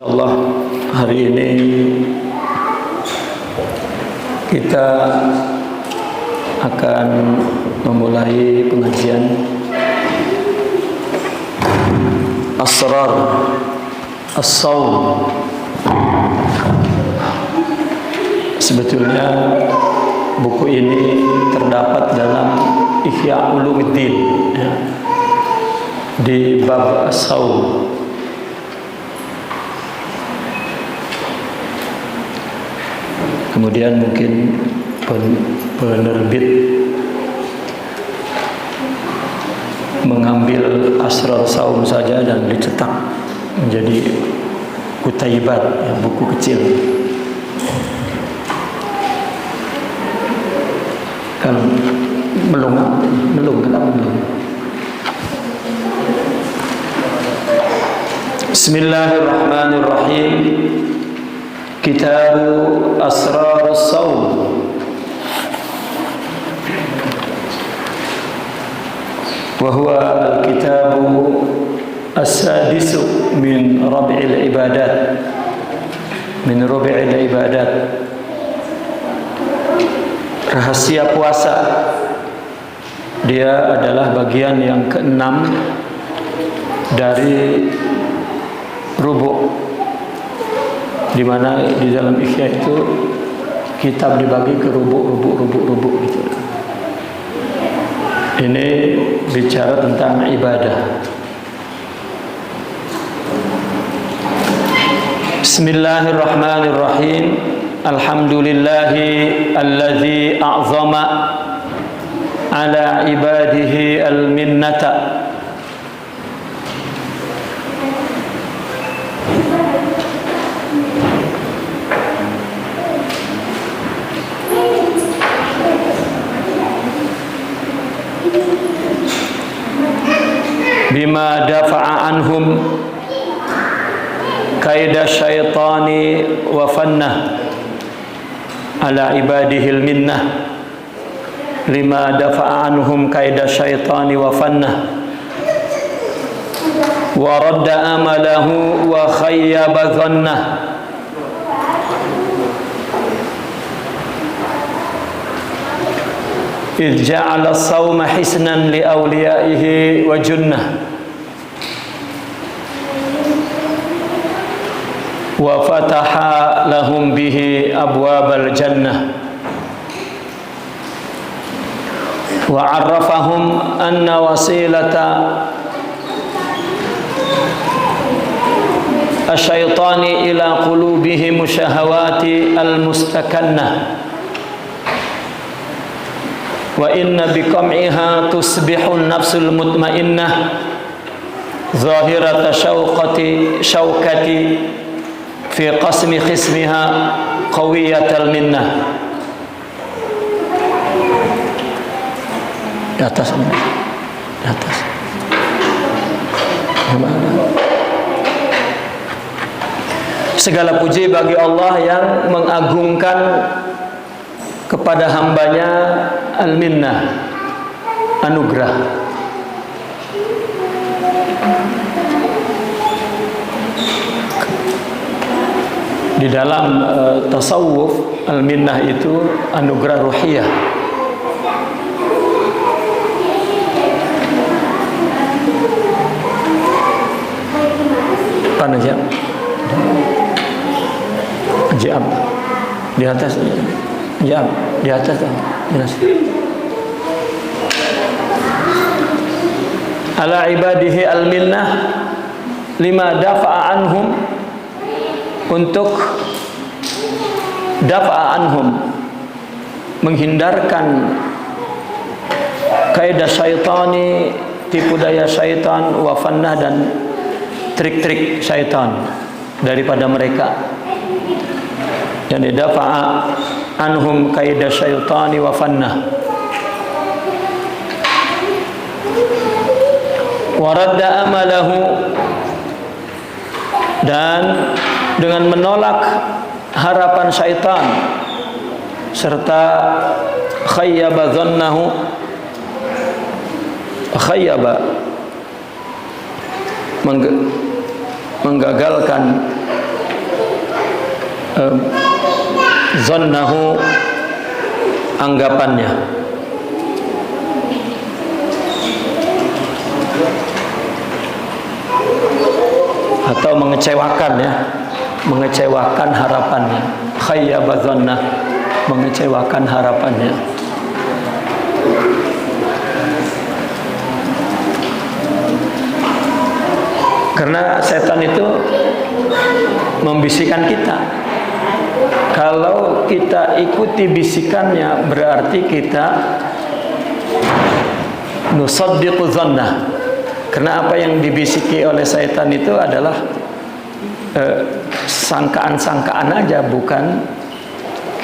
Allah, hari ini kita akan memulai pengajian Asrar As-Shaum. Sebetulnya buku ini terdapat dalam Ihya Ulumuddin, ya, di bab As-Shaum. Kemudian mungkin penerbit mengambil Asrar Shaum saja dan dicetak menjadi kutaibat, ya, buku kecil. Kan belum kenapa belum? Bismillahirrahmanirrahim. Kitab Asrar Shaum. Wa al-kitab as-sadis min rabi'il ibadat. Rahasia puasa. Dia adalah bagian yang keenam dari rubuk, di mana di dalam Ihya itu kitab dibagi ke rubuk gitu. Ini bicara tentang ibadah. Bismillahirrahmanirrahim. Alhamdulillahi alladzi a'zama ala ibadihi al-minnata. Bima dafa'a anhum kaida syaitani wa fannah ala ibadihil minnah. Lima dafa'a anhum kaida syaitani wa fannah wa radda amalahu wa khayyaba dhannah. إذ جعل الصوم حسنا لأوليائه وجنة وفتح لهم به أبواب الجنة وعرفهم أن وسيلة الشيطان إلى قلوبهم الشهوات المستكنة wa inna biqam'iha tusbihun nafsul mutmainnah zahirata syauqati fi qasmi khismiha qawiyatal minnah. Di atas. Segala puji bagi Allah yang mengagungkan kepada hambanya al-minnah, anugerah. Di dalam tasawuf, al-minnah itu anugerah ruhiyah. Panajam jam di atas. Ya, di atas jelas. Ala ibadihi al-minnah lima dafa'a anhum, untuk dafa'a anhum, menghindarkan kaidah syaitani, tipu daya syaitan, wa fannah, dan trik-trik syaitan daripada mereka. Dan dafa'a anhum kaida syaitani wa fannah wa radda amalahu, dan dengan menolak harapan syaitan serta khayyaba dhannahu, khayyaba menggagalkan Zannahu, anggapannya. Atau mengecewakan ya, mengecewakan harapannya. Khayyaba dhannah, mengecewakan harapannya. Karena setan itu membisikkan kita. Kalau kita ikuti bisikannya, berarti kita nusaddiqu dhannah. Karena apa yang dibisiki oleh setan itu adalah sangkaan-sangkaan aja, bukan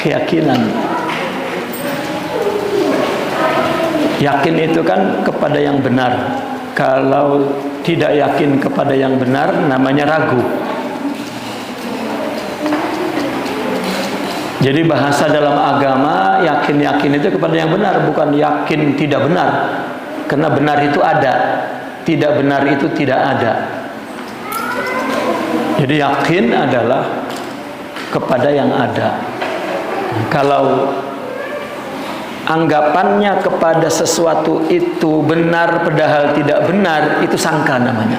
keyakinan. Yakin itu kan kepada yang benar. Kalau tidak yakin kepada yang benar, namanya ragu. Jadi bahasa dalam agama, yakin-yakin itu kepada yang benar, bukan yakin tidak benar. Karena benar itu ada, tidak benar itu tidak ada. Jadi yakin adalah kepada yang ada. Kalau anggapannya kepada sesuatu itu benar padahal tidak benar, itu sangka namanya.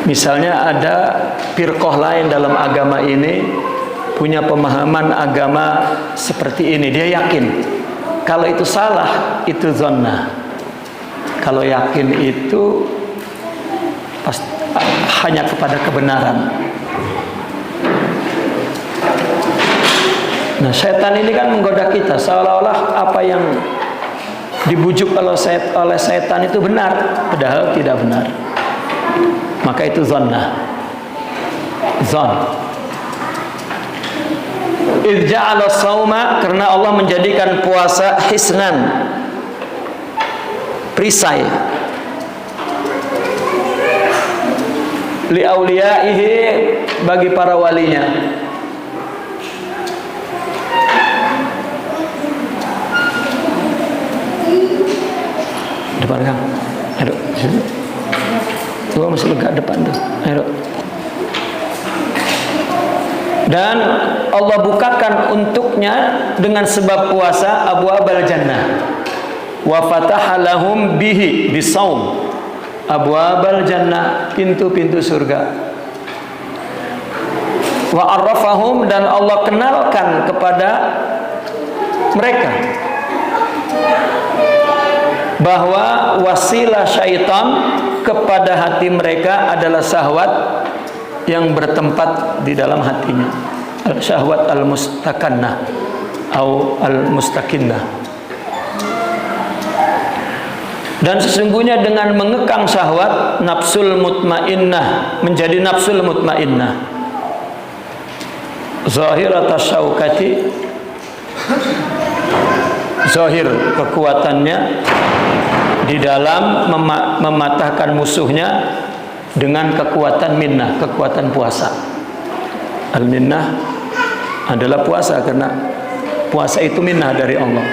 Misalnya ada firqah lain dalam agama ini punya pemahaman agama seperti ini, dia yakin. Kalau itu salah, itu zannah. Kalau yakin itu hanya kepada kebenaran. Nah, setan ini kan menggoda kita seolah-olah apa yang dibujuk oleh setan itu benar, padahal tidak benar. Maka itu zannah. Zon. Idh ja'ala shauma, karena Allah menjadikan puasa hisnan, perisai, li auliyaihi, bagi para walinya. Depan Kang. Ayo, sini. Tuh masih lega depan tuh. Ayo. Dan Allah bukakan untuknya dengan sebab puasa abwaabal jannah. Wa fataha lahum bihi bisaum abwaabal jannah, pintu-pintu surga. Wa arrafahum, dan Allah kenalkan kepada mereka bahwa wasilah syaitan kepada hati mereka adalah syahwat yang bertempat di dalam hatinya, syahwat al-mustakannah atau al-mustakinnah. Dan sesungguhnya dengan mengekang syahwat, nafsul mutmainnah menjadi nafsul mutmainnah. Zahirat asyaukati, zahir kekuatannya di dalam mematahkan musuhnya dengan kekuatan minnah, kekuatan puasa. Al-minnah adalah puasa, karena puasa itu minnah dari Allah.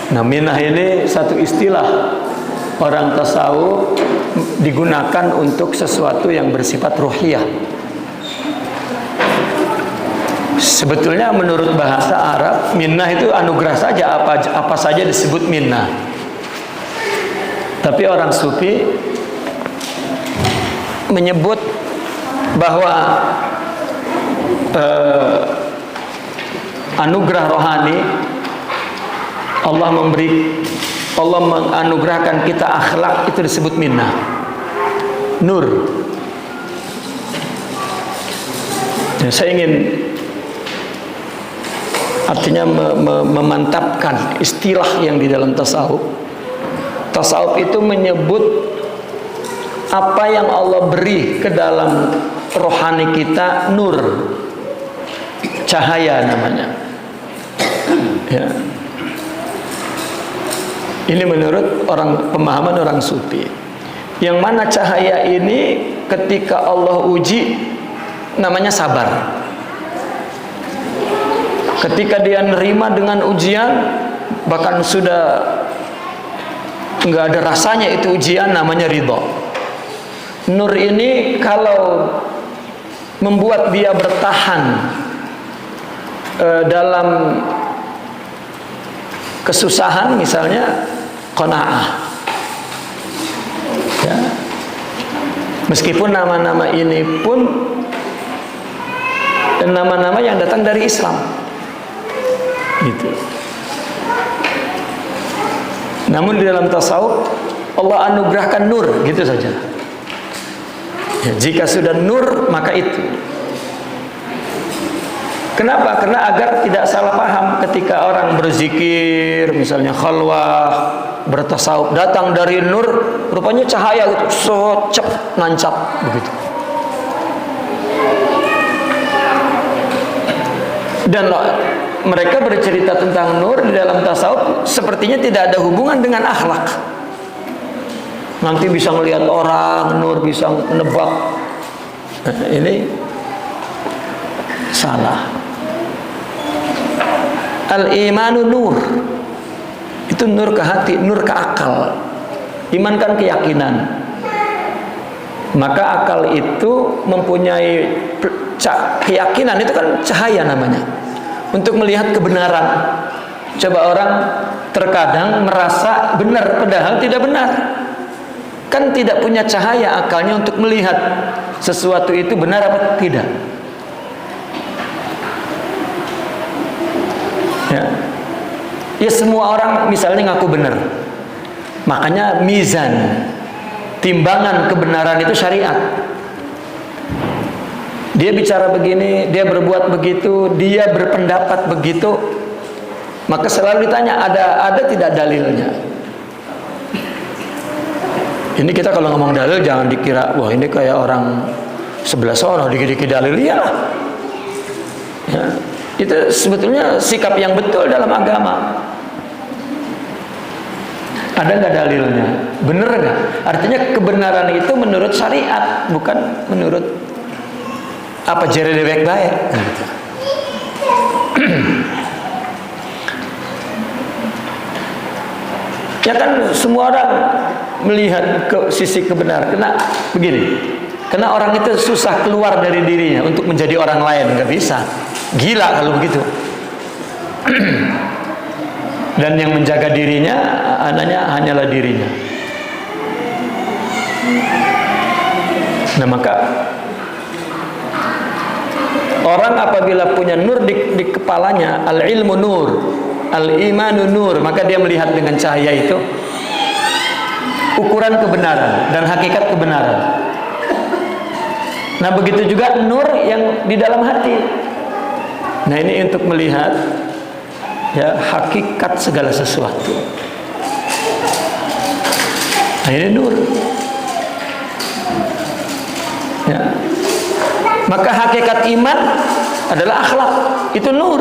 Nah, minnah ini satu istilah orang tasawuf digunakan untuk sesuatu yang bersifat ruhiyah. Sebetulnya menurut bahasa Arab, minnah itu anugerah saja, apa saja disebut minnah. Tapi orang sufi menyebut bahwa anugerah rohani, Allah menganugerahkan kita akhlak, itu disebut minnah, nur. Ya, saya ingin artinya memantapkan istilah yang di dalam tasawuf. Tasawuf itu menyebut apa yang Allah beri ke dalam rohani kita, nur, cahaya namanya. Ya. Ini menurut pemahaman orang sufi. Yang mana cahaya ini ketika Allah uji namanya sabar. Ketika dia nerima dengan ujian, bahkan sudah nggak ada rasanya itu ujian, namanya ridho. Nur ini kalau membuat dia bertahan dalam kesusahan, misalnya qanaah. Ya. Meskipun nama-nama ini pun nama-nama yang datang dari Islam, gitu. Namun di dalam tasawuf Allah anugerahkan nur, gitu saja. Ya, jika sudah nur maka itu. Kenapa? Karena agar tidak salah paham ketika orang berzikir, misalnya khalwah, bertasawuf, datang dari nur, rupanya cahaya itu socep, nancap begitu. Dan mereka bercerita tentang nur di dalam tasawuf sepertinya tidak ada hubungan dengan akhlak. Nanti bisa melihat orang, nur bisa menebak. Ini salah. Al-imanu nur. Itu nur ke hati, nur ke akal. Iman kan keyakinan. Maka akal itu mempunyai keyakinan, itu kan cahaya namanya, untuk melihat kebenaran. Coba orang terkadang merasa benar padahal tidak benar. Kan tidak punya cahaya akalnya untuk melihat sesuatu itu benar apa tidak. Ya semua orang misalnya ngaku benar. Makanya mizan, timbangan kebenaran itu syariat. Dia bicara begini, dia berbuat begitu, dia berpendapat begitu, maka selalu ditanya ada tidak dalilnya. Ini kita kalau ngomong dalil jangan dikira wah ini kayak orang sebelah sana dikit-dikit dalil. Ya, itu sebetulnya sikap yang betul dalam agama. Ada nggak dalilnya? Bener nggak? Artinya kebenaran itu menurut syariat, bukan menurut apa jeredewek baik. Ya kan semua orang melihat ke sisi kebenaran. Kena begini, karena orang itu susah keluar dari dirinya untuk menjadi orang lain, nggak bisa. Gila kalau begitu. Dan yang menjaga dirinya hanyalah dirinya. Nah maka orang apabila punya nur di kepalanya, al-ilmu nur, al-imanu nur, maka dia melihat dengan cahaya itu ukuran kebenaran dan hakikat kebenaran. Nah begitu juga nur yang di dalam hati. Nah ini untuk melihat ya hakikat segala sesuatu. Nah ini nur. Ya. Maka hakikat iman adalah akhlak, itu nur.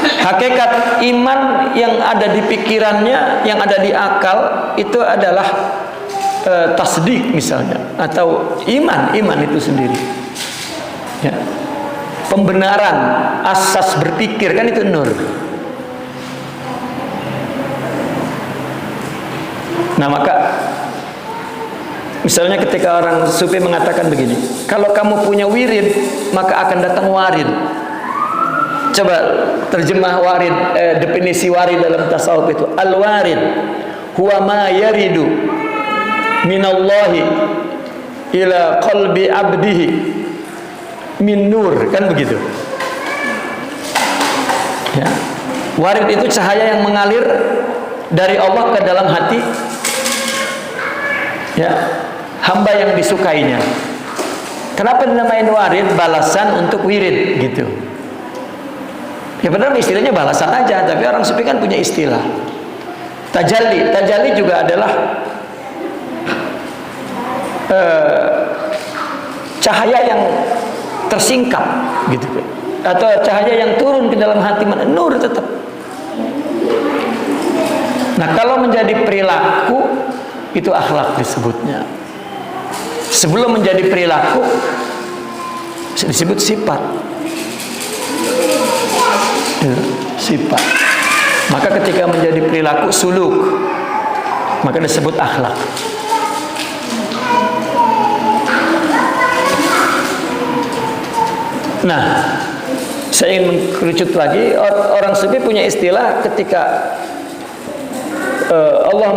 Hakikat iman yang ada di pikirannya, yang ada di akal, itu adalah tasdik misalnya, atau iman itu sendiri. Ya. Pembenaran asas berpikir kan itu nur. Nah maka misalnya ketika orang sufi mengatakan begini, kalau kamu punya wirid maka akan datang warid. Coba terjemah warid, definisi warid dalam tasawuf itu, al-warid huwa ma yaridu minallahi ila qalbi abdihi min nur, kan begitu ya. Warid itu cahaya yang mengalir dari Allah ke dalam hati ya hamba yang disukainya. Kenapa dinamain warid? Balasan untuk wirid gitu. Ya benar istilahnya balasan aja, tapi orang sufi kan punya istilah tajalli. Tajalli juga adalah cahaya yang tersingkap gitu, atau cahaya yang turun ke dalam hati, nur tetap. Nah kalau menjadi perilaku itu akhlak disebutnya. Sebelum menjadi perilaku disebut sifat. Sifat. Maka ketika menjadi perilaku suluk, maka disebut akhlak. Nah, saya ingin mengkerucut lagi. Orang sufi punya istilah ketika Allah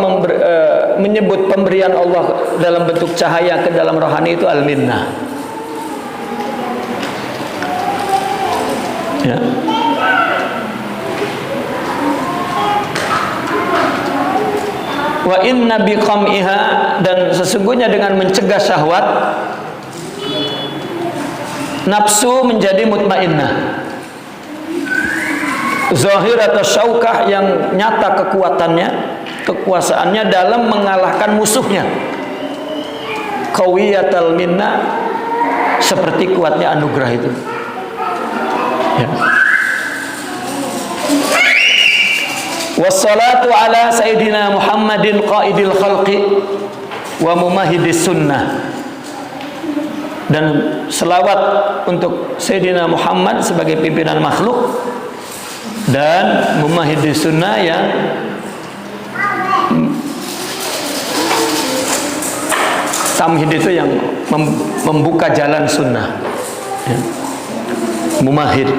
menyebut pemberian Allah dalam bentuk cahaya ke dalam rohani itu al-minnah. Ya. Wa inna biqam'iha, dan sesungguhnya dengan mencegah syahwat nafsu menjadi mutmainnah. Zahirat syaukah, yang nyata kekuatannya, kekuasaannya dalam mengalahkan musuhnya. Qawiyatul minnah, seperti kuatnya anugerah itu. Ya. Wassalatu ala sayyidina Muhammadin qaidil khalqi wa mumahidis sunnah, dan selawat untuk Sayyidina Muhammad sebagai pimpinan makhluk dan mumahidis sunnah, yang tamhid itu yang membuka jalan sunnah, ya. Mumahid.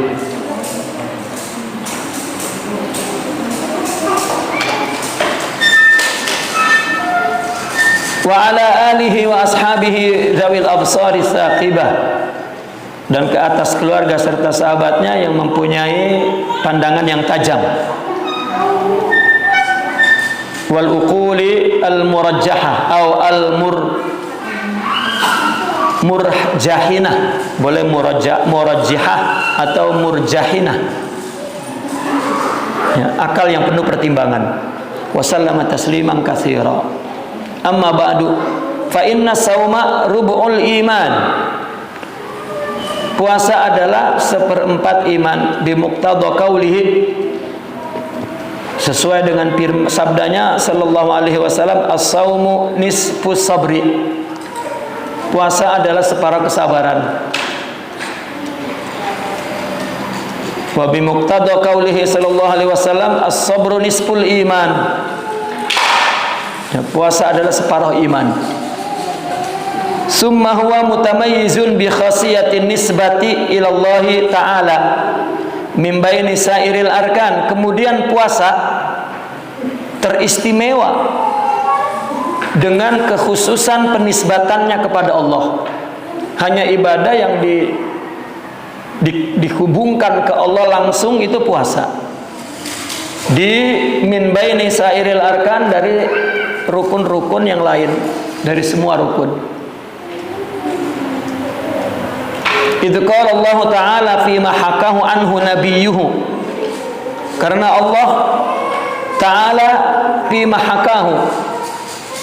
Wa ala alihi wa ashabihi zawil absari saqibah, dan ke atas keluarga serta sahabatnya yang mempunyai pandangan yang tajam. Wal uquli al murajjahah atau al murjahinah, boleh murajjihah atau murjahinah, ya, akal yang penuh pertimbangan. Wa sallama tasliman katsira. Amma ba'du, fa inna sauma rubu'ul iman. Puasa adalah seperempat iman, bimuqtada qaulihi, sesuai dengan sabdanya sallallahu alaihi wasallam, as-saumu nisfus sabri. Puasa adalah separuh kesabaran. Wa bimuqtada qaulihi sallallahu alaihi wasallam, as-sabru nisful iman. Ya, puasa adalah separuh iman. Summa huwa mutamayyizun bi khasiyatin nisbati ila Allah Ta'ala min baini sairil arkan. Kemudian puasa teristimewa dengan kekhususan penisbatannya kepada Allah. Hanya ibadah yang dihubungkan ke Allah langsung itu puasa. Di min baini sairil arkan, dari rukun-rukun yang lain, dari semua rukun. Idz qala Allah Ta'ala fi ma hakahu anhu nabiyyuhu, karena Allah Ta'ala fi ma hakahu,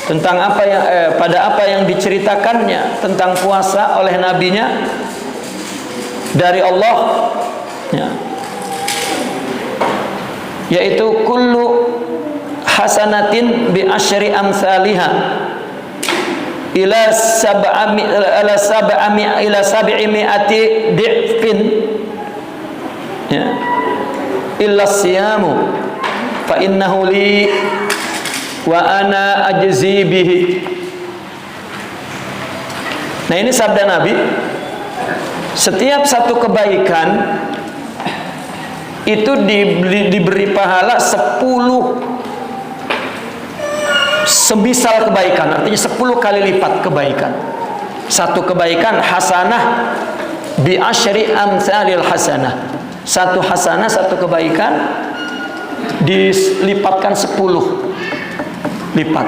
tentang apa yang pada apa yang diceritakannya tentang puasa oleh nabinya dari Allah, ya, yaitu kullu hasanatin bi asyri amsalha ila sab'imi'ati di'fin, ya, illa siyamu fa innahu li wa ana ajzi bihi. Nah, ini sabda Nabi, setiap satu kebaikan itu diberi pahala 10 semisal kebaikan, artinya 10 kali lipat kebaikan. Satu kebaikan hasanah bi asyri amsalil hasanah. Satu hasanah, satu kebaikan dilipatkan 10 lipat.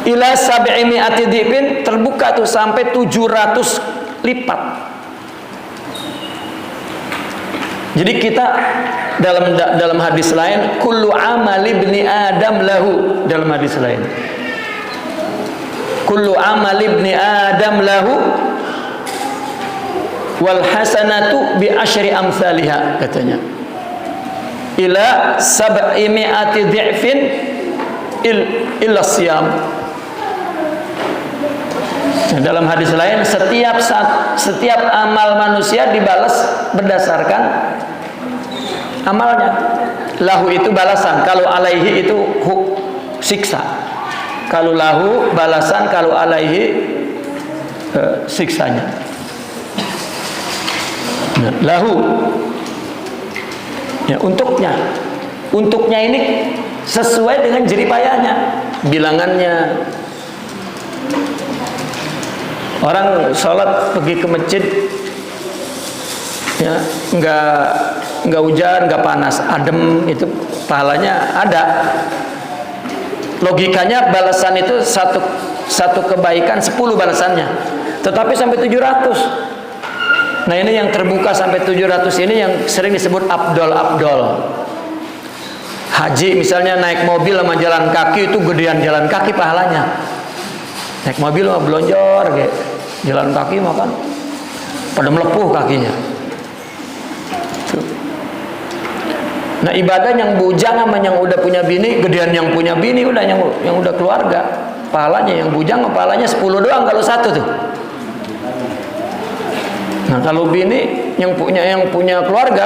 Ila sab'imi'ati dhifin, terbuka tuh sampai 700 lipat. Jadi kita dalam hadis lain, kullu amali ibni adam lahu, dalam hadis lain, kullu amali ibni adam lahu wal hasanatu bi asyri amsalha, katanya, ila sab'imi'ati dhi'fin illa siyam. Nah, dalam hadis lain, setiap amal manusia dibalas berdasarkan amalnya. Lahu itu balasan, kalau alaihi itu siksa. Kalau lahu balasan, kalau alaihi siksanya. Nah, lahu, ya, untuknya ini sesuai dengan jeripayahnya, bilangannya. Orang sholat pergi ke masjid, ya, nggak hujan, nggak panas, adem, itu pahalanya ada. Logikanya balasan itu satu kebaikan 10 balasannya, tetapi sampai 700. Nah, ini yang terbuka sampai 700 ini yang sering disebut abdol. Haji misalnya naik mobil sama jalan kaki, itu gedean jalan kaki pahalanya. Naik mobil mah belonjor, kayak jalan kaki mah kan pada melepuh kakinya. Nah, ibadah yang bujang sama yang udah punya bini, gedean yang punya bini, udah yang udah keluarga. Pahalanya yang bujang pahalanya 10 doang kalau satu tuh. Nah, kalau bini yang punya keluarga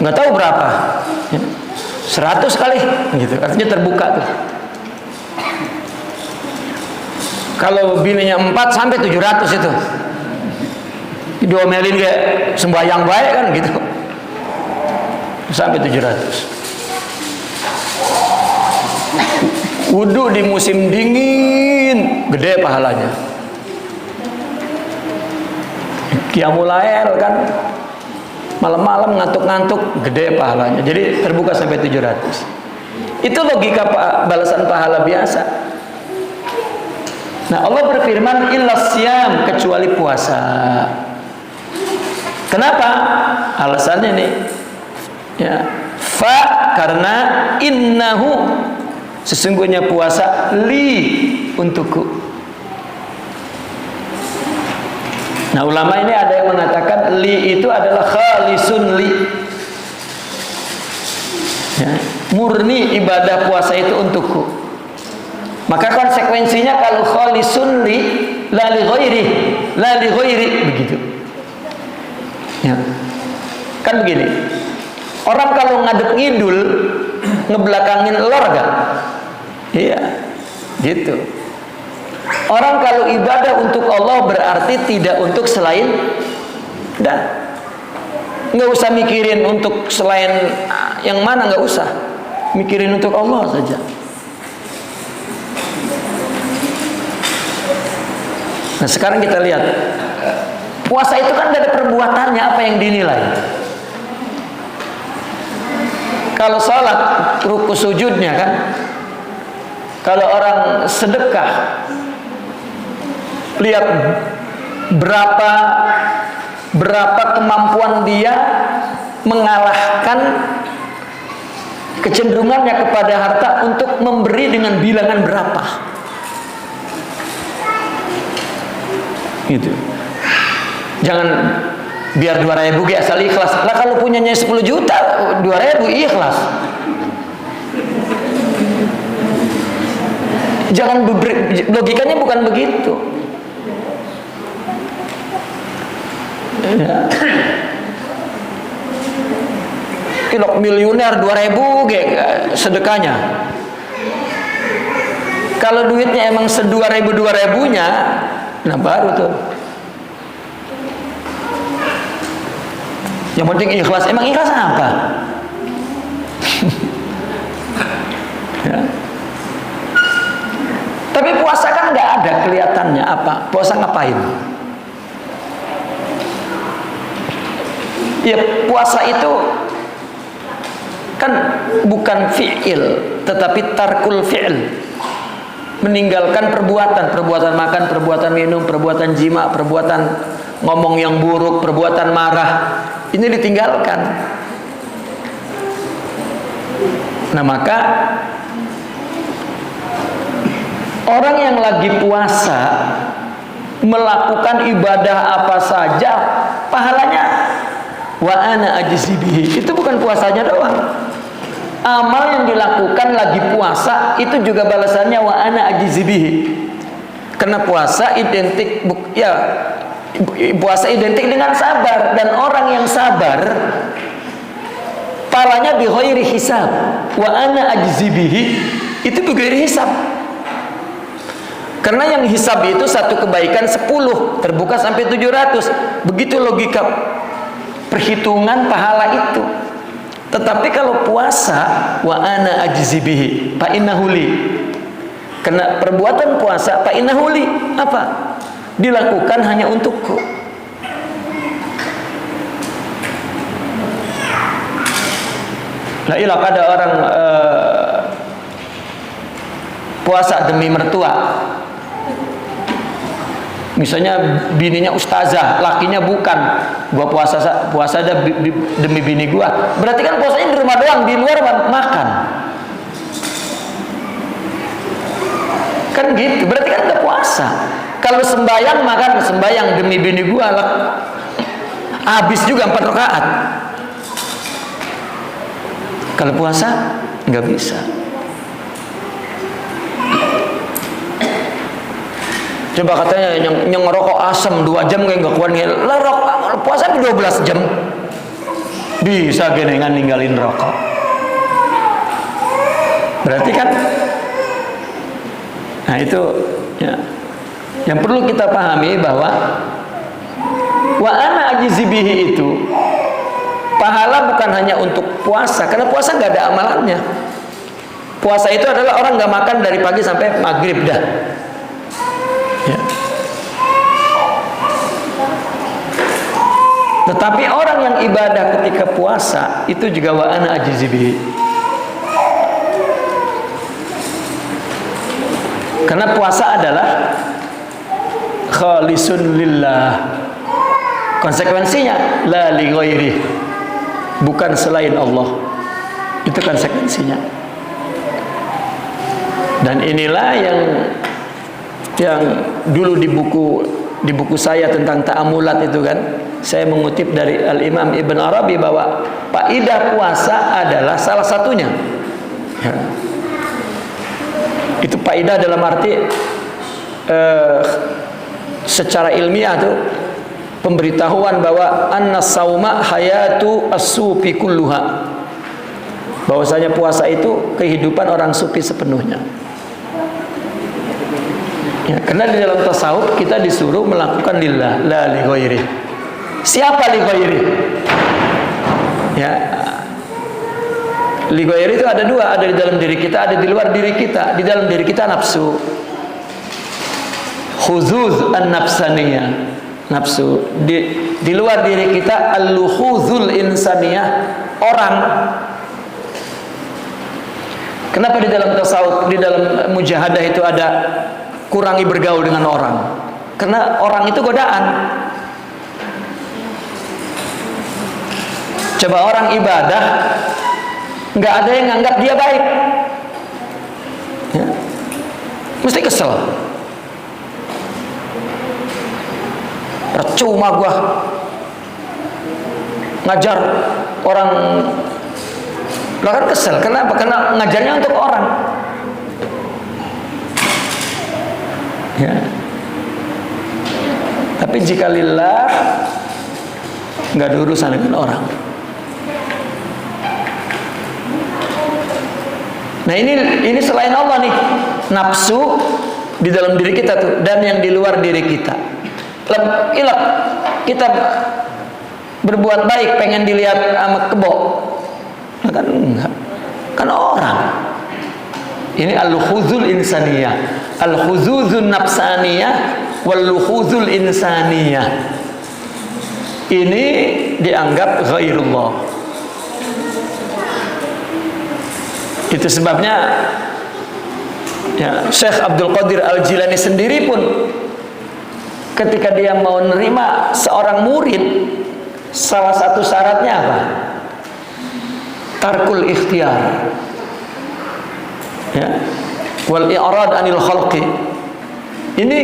nggak tahu berapa, 100 kali gitu, artinya terbuka tuh. Kalau bininya 4 sampai 700 itu diomelin kayak sembahyang baik kan gitu, sampai 700. Wudu di musim dingin gede pahalanya. Qiyamul lail kan malam-malam ngantuk-ngantuk gede pahalanya. Jadi terbuka sampai 700. Itu logika balasan pahala biasa. Nah, Allah berfirman illas siyam, kecuali puasa. Kenapa? Alasannya nih, ya, fa, karena innahu, sesungguhnya puasa, li, untukku. Nah, ulama ini ada yang mengatakan li itu adalah khalisun li, ya, murni ibadah puasa itu untukku. Maka konsekuensinya kalau khalisun li la li ghairi, begitu. Ya. Kan begini. Orang kalau ngadep ngidul ngebelakangin lor gak? Iya. Gitu. Orang kalau ibadah untuk Allah berarti tidak untuk selain, nggak usah mikirin untuk selain yang mana, nggak usah mikirin untuk Allah saja. Nah, sekarang kita lihat puasa itu kan ada perbuatannya, apa yang dinilai. Kalau sholat ruku sujudnya kan, kalau orang sedekah lihat berapa kemampuan dia mengalahkan kecenderungannya kepada harta untuk memberi dengan bilangan berapa. Gitu. Jangan biar 2.000 ge asal ikhlas. Lah kalau punyanya 10 juta, 2.000 ikhlas. Jangan logikanya bukan begitu. Ya. Ilok miliuner 2.000 ge sedekahnya. Kalau duitnya emang 2.000-2.000-nya, nah baru tuh. Yang penting ikhlas. Emang ikhlas apa? Ya. Tapi puasa kan nggak ada kelihatannya apa. Puasa ngapain? Ya, puasa itu kan bukan fi'il, tetapi tarkul fi'il, meninggalkan perbuatan makan, perbuatan minum, perbuatan jima, perbuatan ngomong yang buruk, perbuatan marah, ini ditinggalkan. Nah, maka orang yang lagi puasa melakukan ibadah apa saja pahalanya wa ana ajzi bihi. Itu bukan puasanya doang. Amal yang dilakukan lagi puasa itu juga balasannya wa ana ajzi bihi. Karena puasa identik puasa identik dengan sabar, dan orang yang sabar pahalanya bi ghairi hisab. Wa ana ajzi bihi itu bi ghairi hisab. Karena yang hisab itu satu kebaikan 10 terbuka sampai 700. Begitu logika perhitungan pahala itu. Tetapi kalau puasa, wa ana ajzi bihi fa innahu li. Karena perbuatan puasa fa innahu li, apa? Dilakukan hanya untukku. La ilaha, ada orang puasa demi mertua. Misalnya bininya ustazah, lakinya bukan. Gua puasa demi bini gua. Berarti kan puasanya di rumah doang, di luar makan. Kan gitu. Berarti kan enggak puasa. Kalau sembayang makan sembayang demi bini gua lah. Habis juga 4 rakaat. Kalau puasa enggak bisa. Coba katanya yang ngerokok asam 2 jam kayak nggak kuat nih. Lah puasa 12 jam. Bisa genengan ninggalin rokok. Berarti kan, nah itu ya, yang perlu kita pahami bahwa wa ana ajzi bihi itu pahala bukan hanya untuk puasa, karena puasa nggak ada amalannya. Puasa itu adalah orang nggak makan dari pagi sampai maghrib dah. Ya. Tetapi orang yang ibadah ketika puasa itu juga wa ana ajzi bihi. Karena puasa adalah khalisun lillah. Konsekuensinya la li ghairi, bukan selain Allah. Itu konsekuensinya. Dan inilah yang dulu di buku saya tentang ta'amulat itu kan, saya mengutip dari Al-Imam Ibn Arabi bahwa faidah puasa adalah salah satunya. Ya. Itu faidah dalam arti secara ilmiah tuh pemberitahuan bahwa annas-sauma hayatu as-sufi kulluha. Bahwasanya puasa itu kehidupan orang sufi sepenuhnya. Ya, karena di dalam tasawuf kita disuruh melakukan lillah, la li ghairi. Siapa li ghairi? Ya. Li ghairi itu ada 2, ada di dalam diri kita, ada di luar diri kita. Di dalam diri kita nafsu. Khuzuz an-nafsaniyah. Nafsu. Di luar diri kita al-lukhuzul insaniyah, orang. Kenapa di dalam tasawuf, di dalam mujahadah itu ada kurangi bergaul dengan orang? Karena orang itu godaan. Coba orang ibadah, nggak ada yang nganggap dia baik, ya, mesti kesel. Percuma gua ngajar orang, lah kan kesel. Kenapa? Karena ngajarnya untuk orang. Ya. Tapi jika lillah, nggak ada urusan dengan orang. Nah ini selain Allah nih, nafsu di dalam diri kita tuh, dan yang di luar diri kita. Ilap kita berbuat baik, pengen dilihat sama kebo, nah, kan enggak, kan orang. Ini al-khuzul insaniyah, al-khuzuzun nafsaniyah, wal-khuzul insaniyah. Ini dianggap ghairullah. Itu sebabnya ya, Syekh Abdul Qadir Al-Jilani sendiri pun ketika dia mau menerima seorang murid, salah satu syaratnya apa? Tarkul ikhtiyar. Ya, wal i'rad anil khalqi. Ini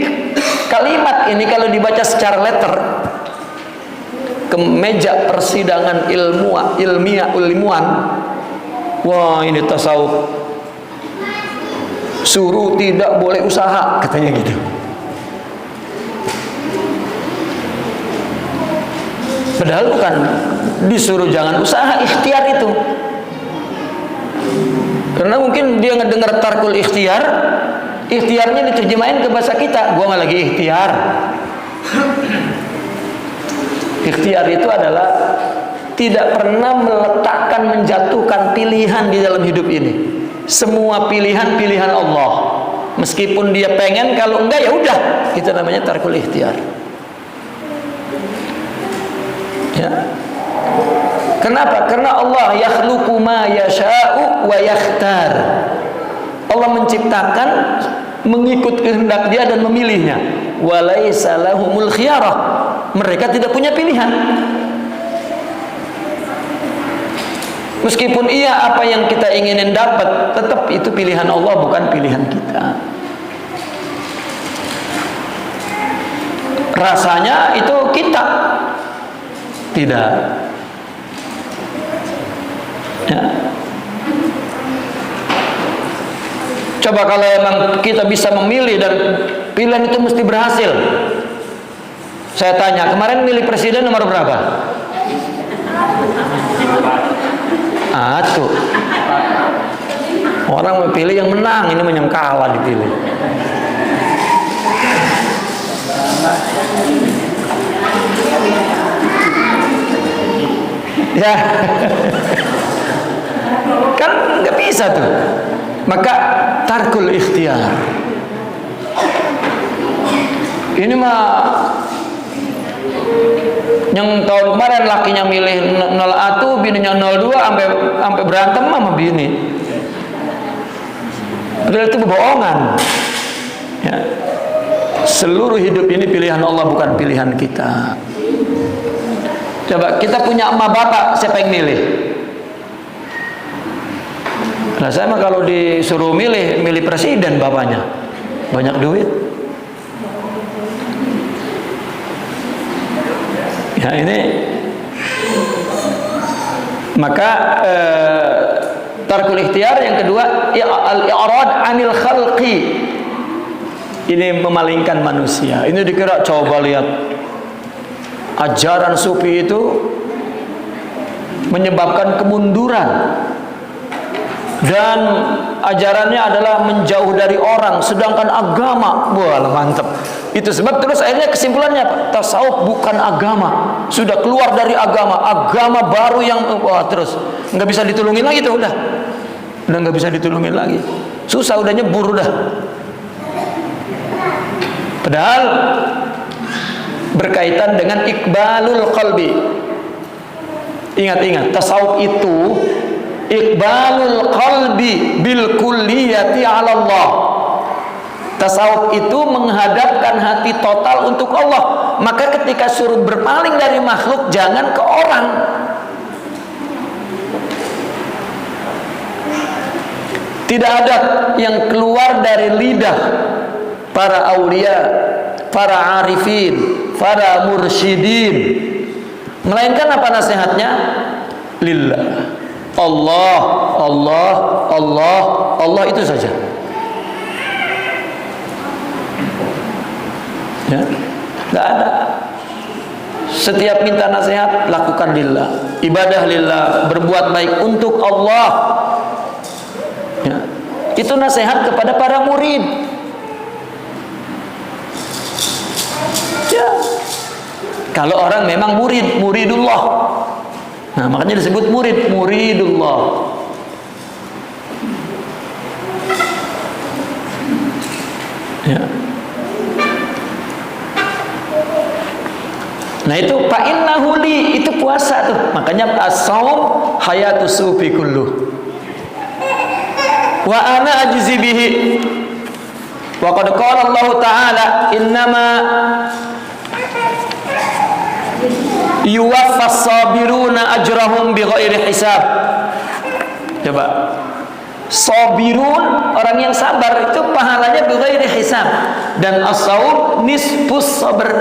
kalimat ini kalau dibaca secara letter ke meja persidangan ilmuwan, wah ini tasawuf, suruh tidak boleh usaha, katanya gitu. Padahal bukan disuruh jangan usaha, ikhtiar itu. Karena mungkin dia ngedengar tarkul ikhtiar, Ikhtiarnya diterjemahin ke bahasa kita, gua nggak lagi ikhtiar. Ikhtiar itu adalah tidak pernah meletakkan, menjatuhkan pilihan di dalam hidup ini. Semua pilihan pilihan Allah. Meskipun dia pengen, kalau enggak ya udah. Itu namanya tarkul ikhtiar. Ya. Kenapa? Karena Allah yakhluqu ma yasha'u wa yakhtar. Allah menciptakan mengikut kehendak Dia dan memilihnya. Walaisa lahumul khiyarah. Mereka tidak punya pilihan. Meskipun iya apa yang kita inginin dapat, tetap itu pilihan Allah, bukan pilihan kita. Rasanya itu kita tidak. Ya. Coba kalau emang kita bisa memilih dan pilihan itu mesti berhasil. Saya tanya, kemarin milih presiden nomor berapa? Tuh. Orang mau pilih yang menang, ini yang kalah dipilih. Ya. Kan nggak bisa tuh. Maka tarkul ikhtiar. Ini mah yang tahun kemarin lakinya milih 01, bininya 02, sampai berantem sama bini. Padahal itu kebohongan. Ya. Seluruh hidup ini pilihan Allah, bukan pilihan kita. Coba kita punya emak bapak, siapa yang milih? Nah saya mah kalau disuruh milih presiden bapaknya, banyak duit. Ya ini maka tarkul ikhtiar yang kedua al-i'rad 'anil khalqi. Ini memalingkan manusia. Ini dikira, coba lihat ajaran sufi itu menyebabkan kemunduran dan ajarannya adalah menjauh dari orang, sedangkan agama, wah mantap. Itu sebab terus akhirnya kesimpulannya apa? Tasawuf bukan agama, sudah keluar dari agama baru yang wah terus nggak bisa ditulungin lagi tuh, udah nggak bisa ditulungin lagi, susah, udah nyebur udah. Padahal berkaitan dengan iqbalul qalbi. Ingat-ingat, tasawuf itu iqbalul qalbi bil kulliyati 'ala Allah. Tasawuf itu menghadapkan hati total untuk Allah. Maka ketika suruh berpaling dari makhluk, jangan ke orang. Tidak ada yang keluar dari lidah para aulia, para arifin, para mursyidin, melainkan apa nasihatnya? Lillah. Allah, Allah, Allah, Allah, itu saja. Ya, tidak ada. Setiap minta nasihat, lakukan lillah, ibadah lillah, berbuat baik untuk Allah. Ya, itu nasihat kepada para murid. Ya, kalau orang memang muridullah. Nah, makanya disebut muridullah. Ya. Nah itu fa innahu li, itu puasa tuh. Makanya as-shaum hayatus sufi kulluh. Wa ana ajzi bihi. Wa qad qala Allah Ta'ala innama yuwaffas sabiruna ajrahum bighairi hisab. Coba, sabirun, orang yang sabar itu pahalanya bighairi hisab. Dan as-shaum nisfus sabr.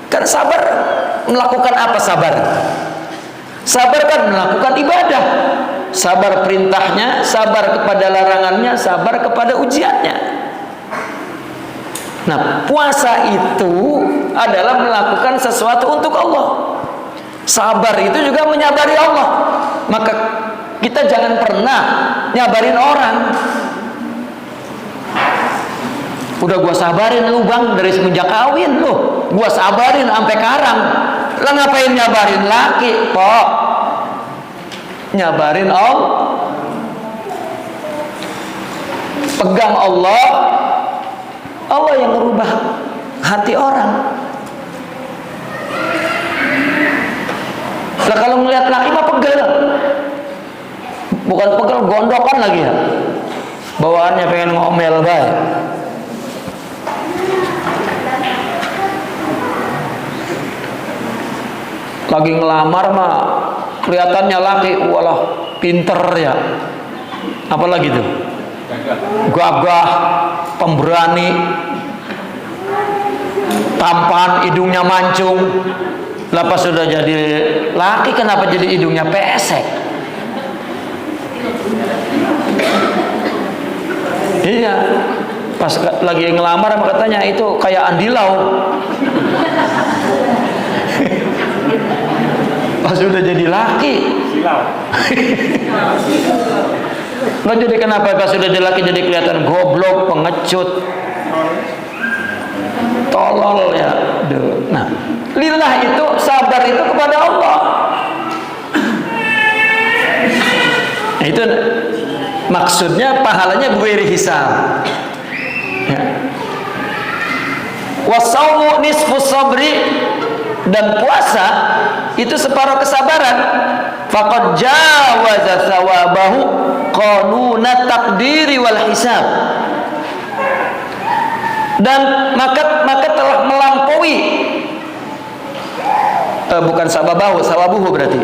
Kan sabar melakukan apa sabar? Sabar kan melakukan ibadah. Sabar perintahnya, sabar kepada larangannya, sabar kepada ujiannya. Nah, puasa itu adalah melakukan sesuatu untuk Allah. Sabar itu juga menyabari Allah. Maka kita jangan pernah nyabarin orang. Udah gua sabarin lu bang dari semenjak kawin lu, gua sabarin sampai karang. Lah ngapain nyabarin laki, Pok? Nyabarin pegang Allah. Allah yang merubah hati orang. Lah kalau melihat laki mah pegel. Bukan pegel, gondokan lagi ya. Bawaannya pengen ngomel baik. Lagi ngelamar mah kelihatannya laki, walah pinter ya. Apalagi tuh? Gagah, pemberani, tampan, hidungnya mancung. Lepas sudah jadi laki, kenapa jadi hidungnya pesek? Iya, pas lagi ngelamar katanya itu kayak Andilau. Pas sudah jadi laki, nggak jadi kenapa pas sudah jadi laki jadi kelihatan goblok, pengecut, tolol ya. Nah, lillah itu sabar itu kepada Allah. Nah, itu maksudnya pahalanya beri hisab. Ya. Wasaumu nisfu sabri, dan puasa itu separuh kesabaran. Faqad jawaza thawabahu qanuna taqdiri wal hisab. Dan maka telah melampaui bukan sawabuhu berarti.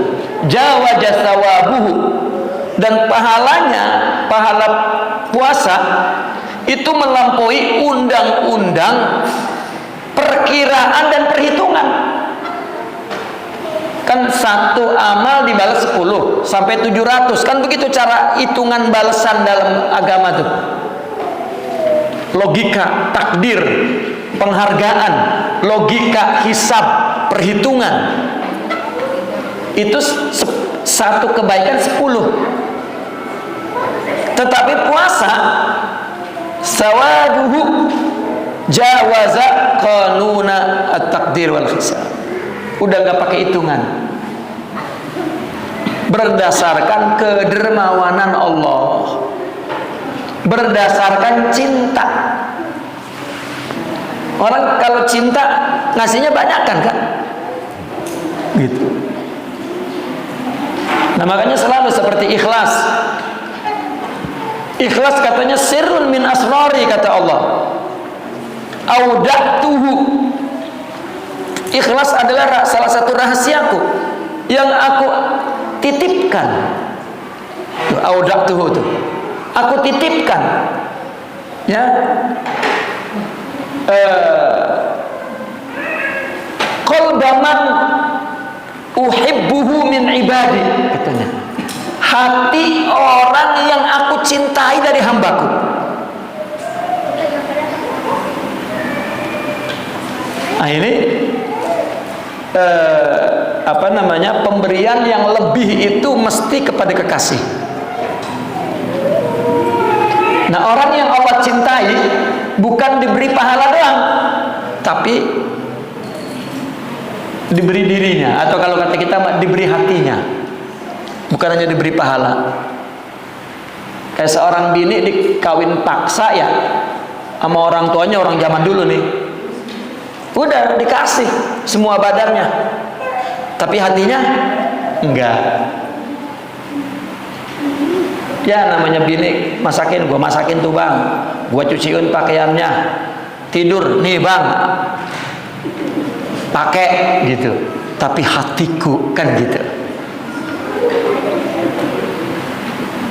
Jawaza thawabuhu, dan pahala puasa itu melampaui undang-undang perkiraan dan perhitungan. Kan satu amal dibalas 10 sampai 700, kan begitu cara hitungan balasan dalam agama tuh. Logika takdir, penghargaan, logika hisab, perhitungan. Itu satu kebaikan 10. Tetapi puasa sawaduhu jawaza qanuna at-taqdir wal hisab. Udah gak pakai hitungan, berdasarkan kedermawanan Allah, berdasarkan cinta. Orang kalau cinta ngasihnya banyak kan gitu. Nah makanya selalu seperti ikhlas. Ikhlas katanya sirrun min asrari, kata Allah. Auda'tuhu, ikhlas adalah salah satu rahasiaku yang aku titipkan. Tuh, auda'tuhu tuh, aku titipkan. Ya. Qalbaman uhibbuhu min ibadi, katanya. Hati orang yang aku cintai dari hambaku. Nah ini pemberian yang lebih itu mesti kepada kekasih. Nah orang yang Allah cintai bukan diberi pahala doang, tapi diberi dirinya, atau kalau kata kita diberi hatinya. Bukan hanya diberi pahala. Kayak seorang bini dikawin paksa ya sama orang tuanya, orang zaman dulu nih. Udah dikasih semua badannya, tapi hatinya enggak. Ya namanya bini masakin, gua masakin tuh bang, gua cuciin pakaiannya, tidur nih bang, pakai gitu. Tapi hatiku kan gitu.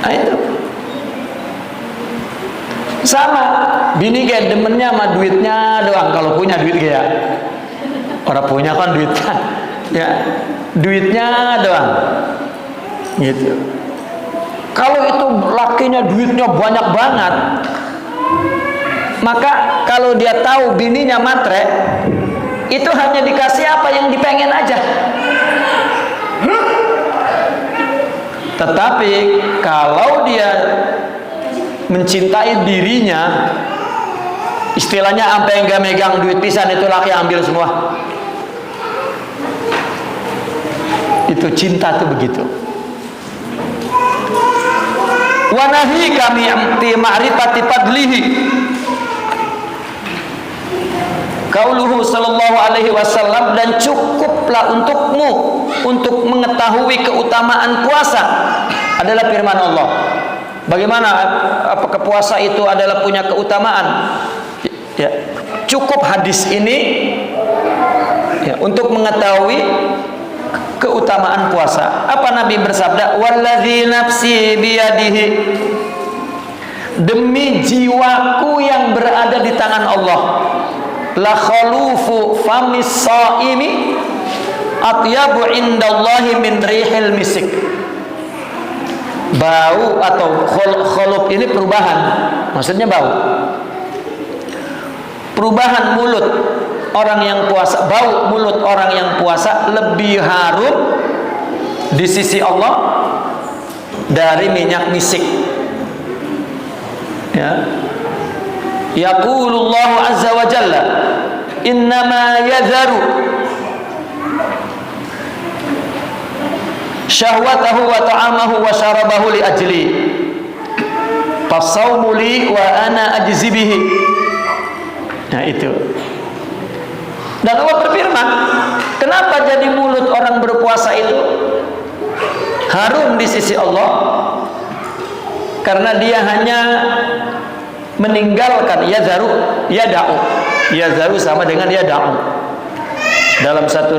Nah itu sama, bini kayak demennya sama duitnya doang. Kalau punya duit kayak orang punya kan duitnya, ya duitnya doang gitu. Kalau itu lakinya duitnya banyak banget, maka kalau dia tahu bininya matre, itu hanya dikasih apa yang dipengen aja. Tetapi kalau dia mencintai dirinya, Istilahnya sampai enggak megang duit pisan itu laki ambil semua. Itu cinta tuh begitu. Wa nahi kami fi ma'rifati fadlihi. Qauluhu sallallahu alaihi wasallam, dan cukuplah untukmu untuk mengetahui keutamaan puasa adalah firman Allah. Bagaimana apakah puasa itu adalah punya keutamaan? Ya, cukup hadis ini ya, untuk mengetahui keutamaan puasa. Apa Nabi bersabda? Walladzi nafsi biyadihi, demi jiwaku yang berada di tangan Allah, la khalufu famis shaimi atyabu indallahi min rihil misik. Bau atau khuluf ini perubahan, maksudnya bau. Perubahan mulut orang yang puasa, bau mulut orang yang puasa lebih harum di sisi Allah dari minyak misik. Ya. Yaqulullahu azza wa jalla, innama yadharu syahwatahu wa ta'amahu wa syarabahu li ajli, fasawmu li wa ana ajzi bihi. Nah itu. Dan Allah berfirman, kenapa jadi mulut orang berpuasa itu harum di sisi Allah? Karena dia hanya meninggalkan yadharu, yada'u sama dengan yada'u. Dalam satu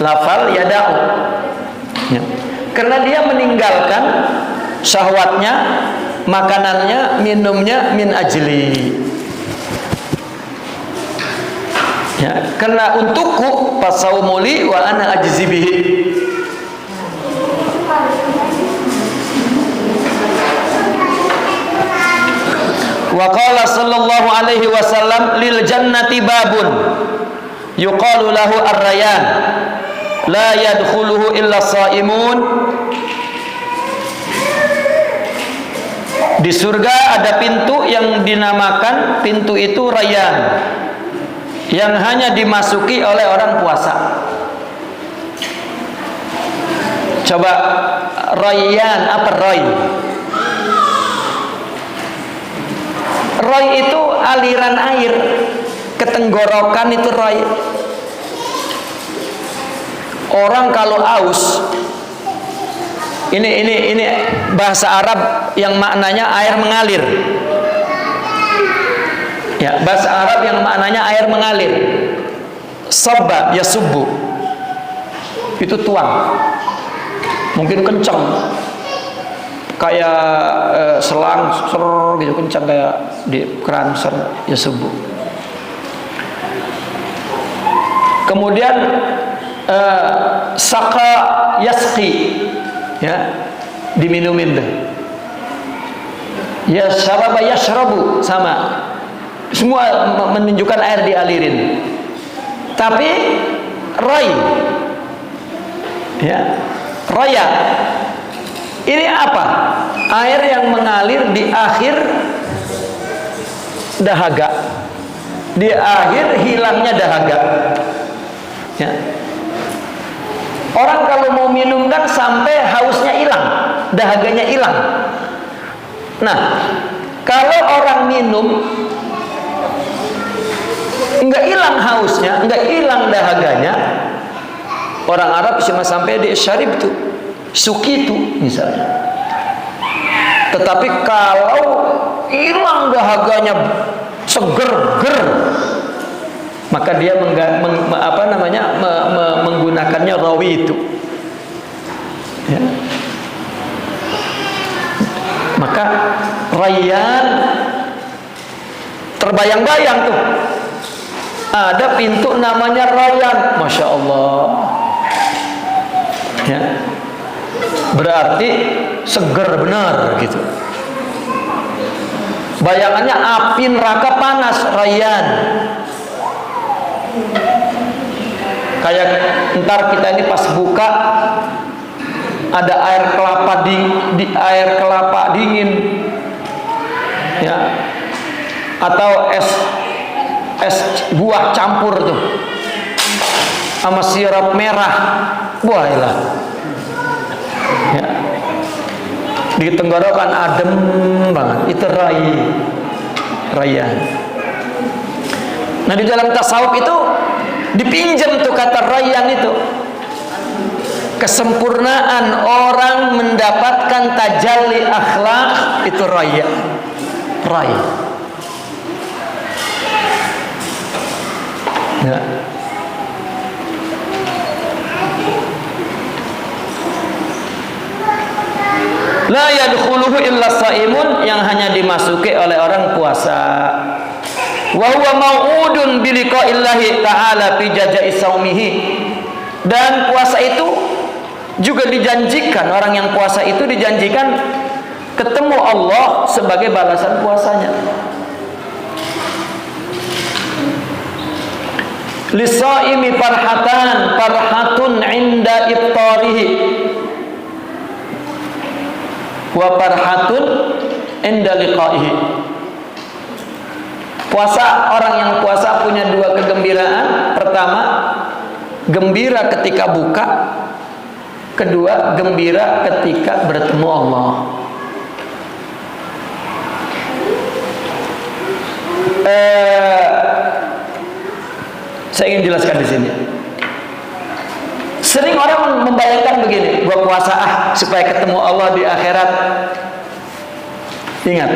lafal yada'u ya. Karena dia meninggalkan syahwatnya, makanannya, minumnya min ajli ya. Karena untukku fasaumuli wa ana ajzi bihi. Wa qala sallallahu alaihi wasallam, lil jannati babun yuqalu lahu ar-rayyan la yadkhuluhu illa shaimun. Di surga ada pintu yang dinamakan pintu itu Rayyan, yang hanya dimasuki oleh orang puasa. Coba Rayyan, apa Ray? Ray itu aliran air ke tenggorokan, itu Ray. Orang kalau aus, ini bahasa Arab yang maknanya air mengalir. Ya, bahasa Arab yang maknanya air mengalir. Sabba yasubbu, itu tuang. Mungkin kencang, kayak selang ser gitu, kencang kayak di keran ser yasubbu. Kemudian saka yasqi, ya, diminumin deh. Ya syaraba yashrabu, sama. Semua menunjukkan air dialirin. Tapi ray, ya, raya ini apa? Air yang mengalir di akhir dahaga, di akhir hilangnya dahaga. Ya. Orang kalau mau minum kan sampai hausnya hilang, dahaganya hilang. Nah, kalau orang minum enggak hilang hausnya, enggak hilang dahaganya, orang Arab cuma sampai di syarib tuh, sukitu misalnya. Tetapi kalau hilang dahaganya, seger-ger, maka dia menggunakannya rawi itu. Ya. Maka Rayyan terbayang-bayang tuh. Ada pintu namanya Rayyan, masya Allah. Ya. Berarti seger benar gitu. Bayangannya api neraka panas, Rayyan. Kayak ntar kita ini pas buka ada air kelapa air kelapa dingin, ya, atau es es buah campur tuh sama sirup merah, wah ilah ya. Di tenggorokan adem banget, itu rayyan. Nah di dalam tasawuf itu dipinjam tuh kata rayyan itu, kesempurnaan orang mendapatkan tajalli akhlak, itu rayyan, ya. La yadkhuluhu illa shaimun, yang hanya dimasuki oleh orang puasa. Wa huwa mau'udun bi liqa'illahi ta'ala fi jaza'i saumihi. Dan puasa itu juga dijanjikan, orang yang puasa itu dijanjikan ketemu Allah sebagai balasan puasanya. Lisaimi farhatun 'inda iftarihi wa farhatun inda liqa'ihi. Puasa, orang yang puasa punya dua kegembiraan. Pertama, gembira ketika buka. Kedua, gembira ketika bertemu Allah. Saya ingin jelaskan di sini. Sering orang membayangkan begini, gua puasa supaya ketemu Allah di akhirat. Ingat,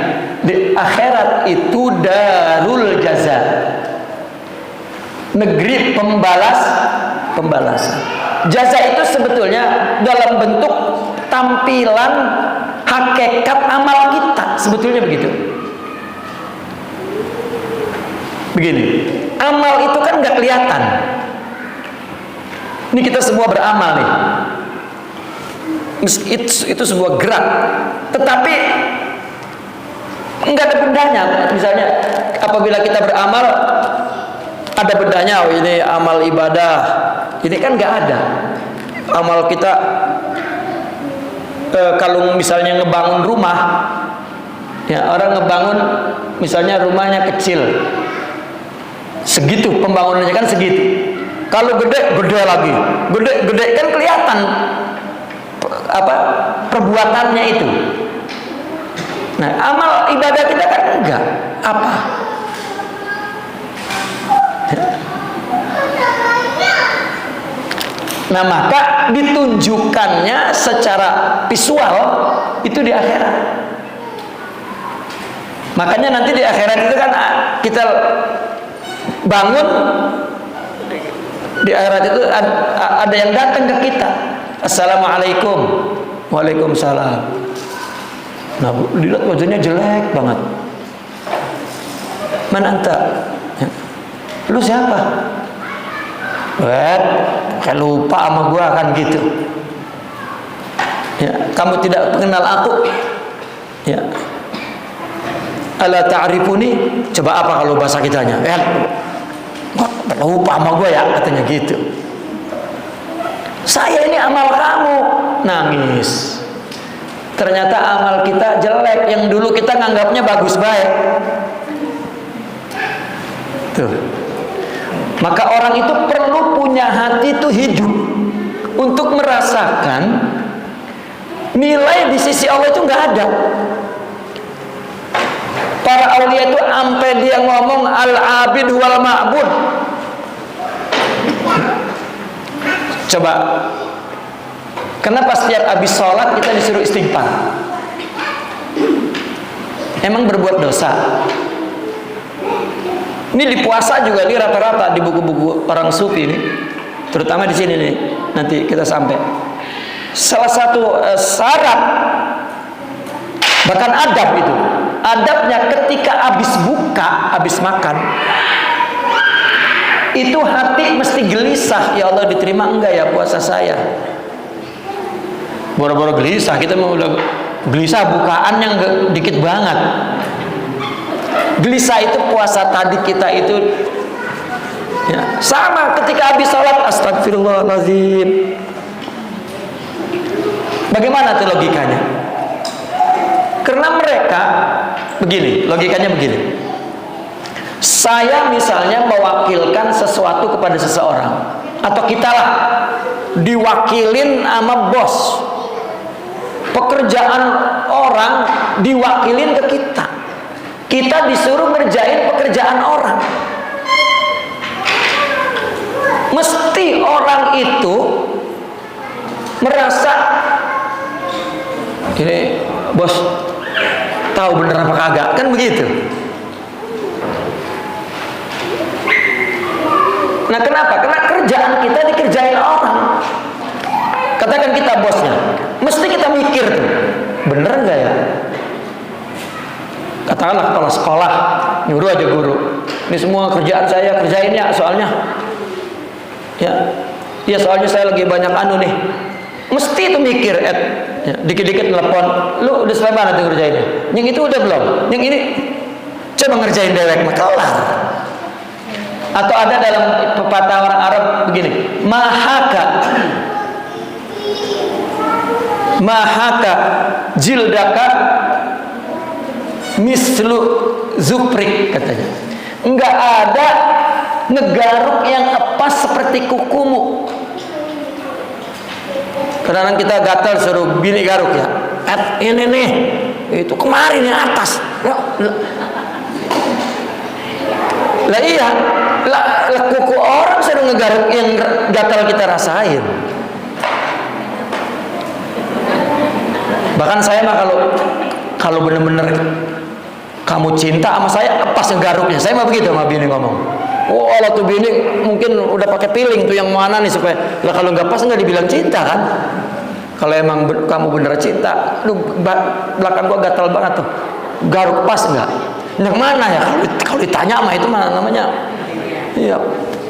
di akhirat itu darul jaza, negeri pembalasan. Jaza itu sebetulnya dalam bentuk tampilan hakikat amal kita, sebetulnya begitu. Begini, amal itu kan nggak kelihatan. Ini kita semua beramal nih, itu sebuah gerak, tetapi nggak ada bendanya. Misalnya apabila kita beramal ada bendanya, oh ini amal ibadah, ini kan nggak ada. Amal kita kalau misalnya ngebangun rumah, ya orang ngebangun misalnya rumahnya kecil, segitu pembangunannya kan segitu. Kalau gede lagi, gede kan kelihatan apa perbuatannya itu. Nah, amal ibadah kita kan enggak apa. Nah, maka ditunjukkannya secara visual itu di akhirat. Makanya nanti di akhirat itu kan kita bangun, di akhirat itu ada yang datang ke kita. Assalamualaikum. Waalaikumsalam. Nah, lihat wajahnya jelek banget. Man anta? Lu siapa? Kayak lupa sama gua kan gitu. Ya, kamu tidak mengenal aku. Ya. Ala ta'rifuni? Coba apa kalau bahasa kitanya? Lupa sama gue ya, katanya gitu. Saya ini amal kamu, nangis. Ternyata amal kita jelek, yang dulu kita nganggapnya bagus baik. Tuh. Maka orang itu perlu punya hati itu hidup untuk merasakan nilai di sisi Allah itu nggak ada. Para aulia itu sampai dia ngomong al-abid wal ma'bud. Coba, kenapa setiap habis sholat kita disuruh istighfar? Emang berbuat dosa? Ini di puasa juga, ini rata-rata di buku-buku orang sufi ini, terutama di sini nih, nanti kita sampai. Salah satu syarat, bahkan adab itu, adabnya ketika habis buka, habis makan, itu hati mesti gelisah. Ya Allah, diterima enggak ya puasa saya? Boro-boro gelisah, kita mau udah gelisah bukaan yang dikit banget. Gelisah itu puasa tadi kita itu ya, sama ketika habis sholat, astagfirullahaladzim. Bagaimana tuh logikanya? Karena mereka begini, logikanya begini. Saya misalnya mewakilkan sesuatu kepada seseorang, atau kita lah diwakilin sama bos. Pekerjaan orang diwakilin ke kita. Kita disuruh ngerjain pekerjaan orang. Mesti orang itu merasa, ini bos tahu bener apa kagak, kan begitu. Nah kenapa? Karena kerjaan kita dikerjain orang. Katakan kita bosnya, mesti kita mikir tuh, bener nggak ya? Katakanlah kepala sekolah nyuruh aja guru, ini semua kerjaan saya kerjain ya, soalnya ya soalnya saya lagi banyak anu nih. Mesti itu mikir, ya, dikit-dikit telepon, lu udah selesai mana tuh ngerjainnya? Yang itu udah belum? Yang ini coba ngerjain dewek, kelar. Atau ada dalam pepatah orang Arab begini, mahaka jildaka mislu zuprik, katanya. Enggak ada ngegaruk yang epas seperti kukumu. Kadang-kadang kita gatal suruh bini garuk ya. Ini nih, itu kemarin yang atas. Lah iya, lah kuku orang suruh ngegaruk yang gatal kita rasain. Bahkan saya mah kalau bener-bener kamu cinta sama saya, pas ngegaruknya. Saya mah begitu sama bini ngomong. Oh, Allah tuh bini mungkin udah pakai piling tuh yang mana nih supaya lah kalau nggak pas nggak dibilang cinta kan? Kalau emang kamu bener cinta, lu belakang gua gatal banget tuh, garuk pas nggak? Yang mana ya? Kalau ditanya mah itu mana namanya? Iya,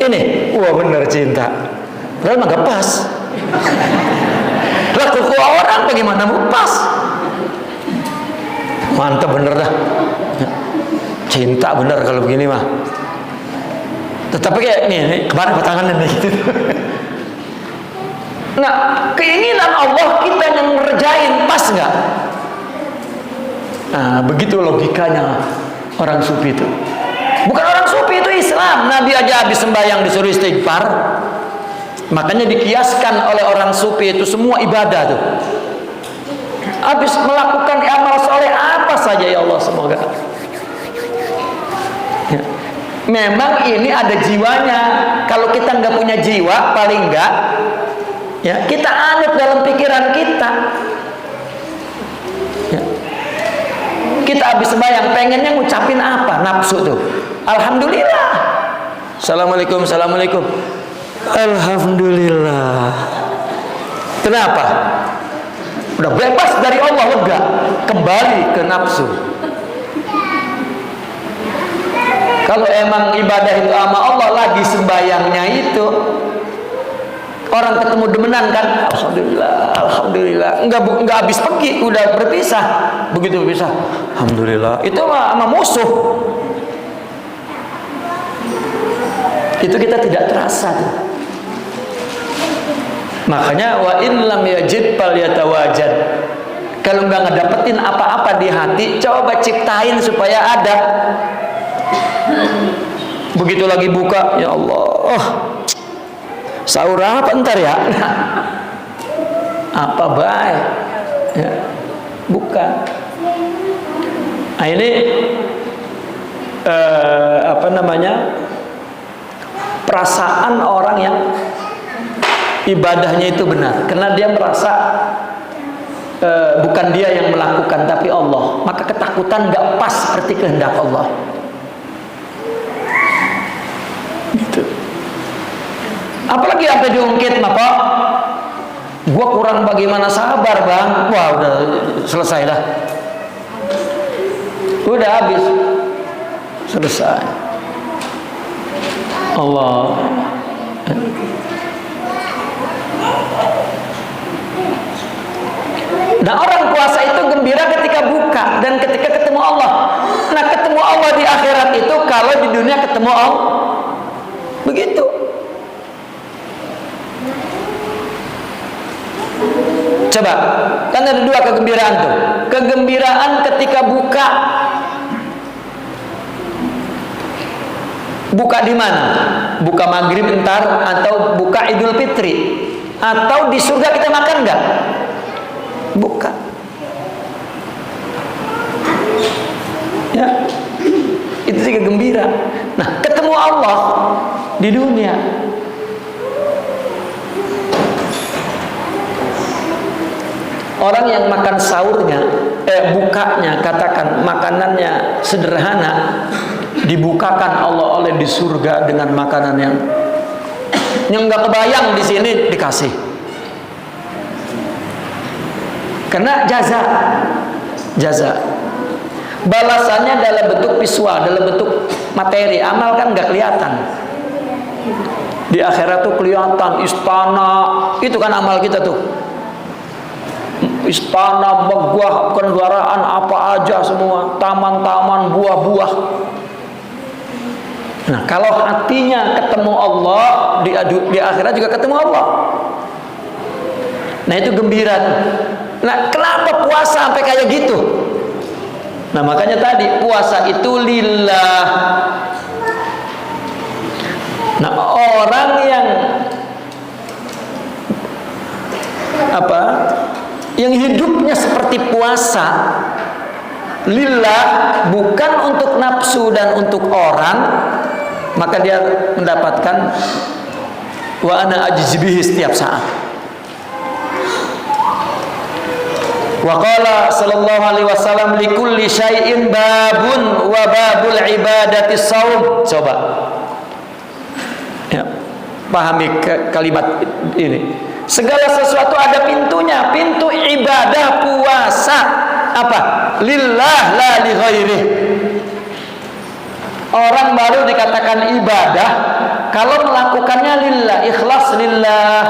ini, wah bener cinta. Padahal mah nggak pas. Lah kuku orang bagaimana mau pas? Mantap bener dah. Cinta bener kalau begini mah. Tetapi kayak nih kemarin patangan nih gitu. Nah, keinginan Allah kita yang ngerjain pas nggak? Nah, begitu logikanya orang sufi itu. Bukan orang sufi itu Islam. Nabi aja habis sembahyang disuruh istighfar. Makanya dikiaskan oleh orang sufi itu semua ibadah tuh. Habis melakukan amal soleh apa saja ya Allah semoga. Ya. Memang ini ada jiwanya. Kalau kita nggak punya jiwa, paling nggak, ya kita anut dalam pikiran kita. Ya. Kita habis sembahyang pengennya ngucapin apa? Nafsu tuh. Alhamdulillah. Assalamualaikum, assalamualaikum. Alhamdulillah. Kenapa? Udah bebas dari Allah, lega. Kembali ke nafsu. Kalau emang ibadah itu sama Allah, lagi sembayangnya itu orang ketemu demenan kan, alhamdulillah, alhamdulillah, enggak habis pergi, udah berpisah. Begitu berpisah, alhamdulillah. Itu sama musuh. Itu kita tidak terasa tuh. Makanya wa in lam yajid fal yatawajad. Kalau enggak ngedapetin apa-apa di hati, coba ciptain supaya ada. Begitu lagi buka, ya Allah, sahur apa ntar ya? Apa baik? Ya, buka. Nah ini apa namanya? Perasaan orang yang ibadahnya itu benar, karena dia merasa bukan dia yang melakukan tapi Allah, maka ketakutan nggak pas seperti kehendak Allah. Gitu. Apalagi sampai diungkit, Bapak, gua kurang bagaimana sabar bang, wah udah selesai dah, udah habis, selesai. Allah. Nah orang puasa itu gembira ketika buka dan ketika ketemu Allah. Nah ketemu Allah di akhirat itu kalau di dunia ketemu Allah. Begitu. Coba, kan ada dua kegembiraan tuh. Kegembiraan ketika buka. Buka di mana? Buka maghrib entar atau buka Idul Fitri? Atau di surga kita makan enggak? Buka. Ya, itu juga gembira. Nah, ketemu Allah di dunia. Orang yang makan sahurnya, bukanya, katakan makanannya sederhana, dibukakan Allah oleh di surga dengan makanan yang nggak kebayang di sini dikasih. Karena jaza. Balasannya dalam bentuk visual, dalam bentuk materi. Amal kan nggak kelihatan. Di akhirat tuh kelihatan istana, itu kan amal kita tuh. Istana, megah, kendaraan apa aja semua, taman-taman, buah-buah. Nah, kalau hatinya ketemu Allah, di akhirat juga ketemu Allah. Nah, itu gembira tuh. Nah, kenapa puasa sampai kayak gitu? Nah, makanya tadi puasa itu lillah. Nah, orang yang yang hidupnya seperti puasa lillah, bukan untuk nafsu dan untuk orang, maka dia mendapatkan wa ana ajzibihi setiap saat. Wa qala sallallahu alaihi wasallam likulli syai'in babun wa babul ibadati shaum. Coba ya, pahami kalimat ini. Segala sesuatu ada pintunya. Pintu ibadah puasa apa? Lillah la li ghairih. Orang baru dikatakan ibadah kalau melakukannya lillah, ikhlas lillah.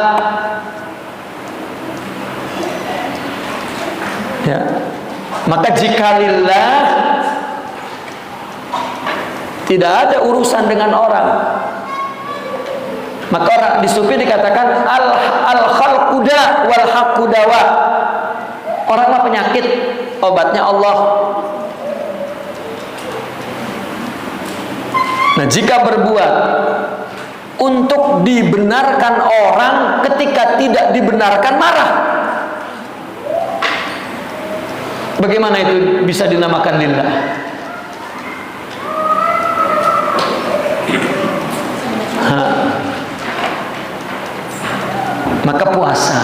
Ya. Maka jika lillah, tidak ada urusan dengan orang. Maka orang di sufi dikatakan al khalquda wal haqudawa. Orang mah penyakit, obatnya Allah. Nah, jika berbuat untuk dibenarkan orang, ketika tidak dibenarkan marah, bagaimana itu bisa dinamakan lillah? Maka puasa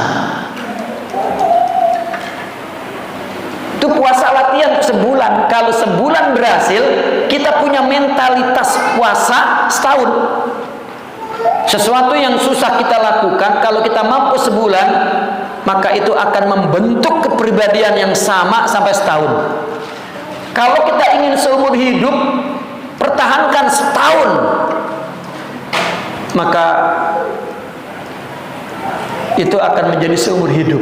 itu puasa latihan sebulan. Kalau sebulan berhasil, kita punya mentalitas puasa setahun. Sesuatu yang susah kita lakukan, kalau kita mampu sebulan, maka itu akan membentuk kepribadian yang sama sampai setahun. Kalau kita ingin seumur hidup, pertahankan setahun, maka itu akan menjadi seumur hidup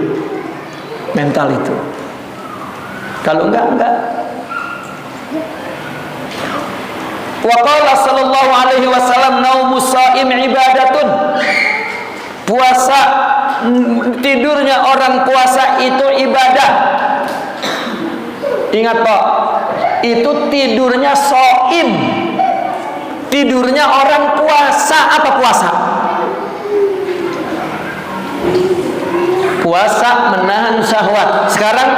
mental itu. Kalau enggak. Wa qala sallallahu alaihi wasallam naumus shaim ibadatun. Puasa, tidurnya orang puasa itu ibadah. Ingat Pak, itu tidurnya shaim. Tidurnya orang puasa. Apa puasa? Puasa menahan syahwat. Sekarang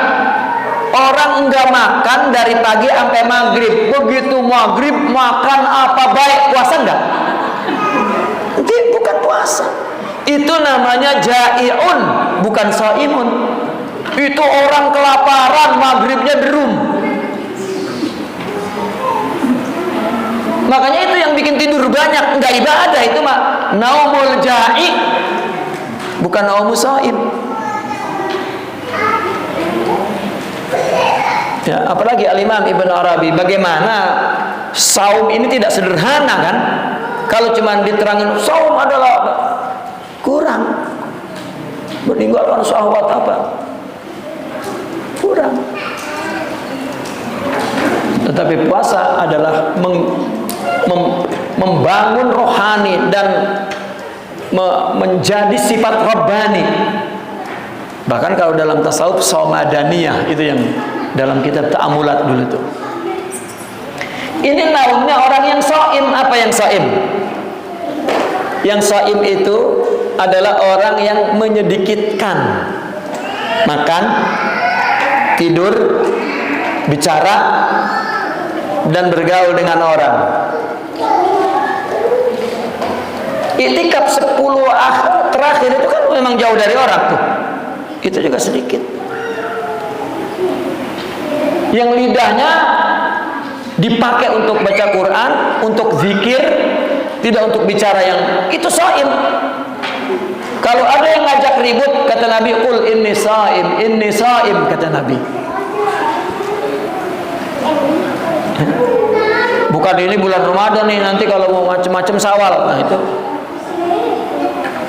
orang enggak makan dari pagi sampai maghrib. Begitu maghrib makan apa baik, puasa enggak? Itu bukan puasa. Itu namanya jai'un, bukan shaimun. Itu orang kelaparan, maghribnya derum. Makanya itu yang bikin tidur banyak, enggak ibadah. Itu mah naumul ja'i, bukan naumus shaim. Ya, apalagi Al-Imam Ibn Arabi, bagaimana saum ini tidak sederhana kan? Kalau cuma diterangin saum adalah kurang, meninggalkan syahwat apa? Kurang. Tetapi puasa adalah membangun rohani dan menjadi sifat rabbani. Bahkan kalau dalam tasawuf saumadaniyah, itu yang dalam kitab ta'amulat dulu itu. Ini naumnya orang yang shaim. Apa yang shaim? Yang shaim itu adalah orang yang menyedikitkan makan, tidur, bicara, dan bergaul dengan orang. Iktikaf 10 terakhir itu kan memang jauh dari orang tuh. Itu juga sedikit. Yang lidahnya dipakai untuk baca Quran, untuk zikir, tidak untuk bicara yang itu shaim. Kalau ada yang ngajak ribut, kata Nabi, qul inni shaim, kata Nabi. Bukan ini bulan Ramadan nih, nanti kalau mau macam-macam sawal. Nah itu